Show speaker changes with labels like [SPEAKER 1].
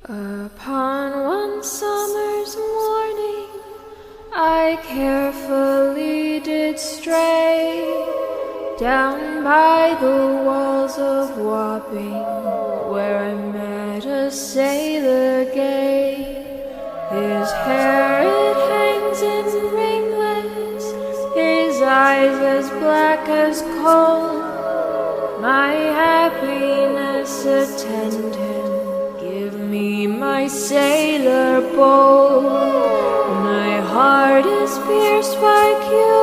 [SPEAKER 1] Upon one summer's morning, I carefully did stray down by the walls of Wapping, where I met a sailor gay. His hair it hangs in ringlets, his eyes as black as coal. My happiness attend him, give me my sailor bowl. My heart is pierced by curiosity,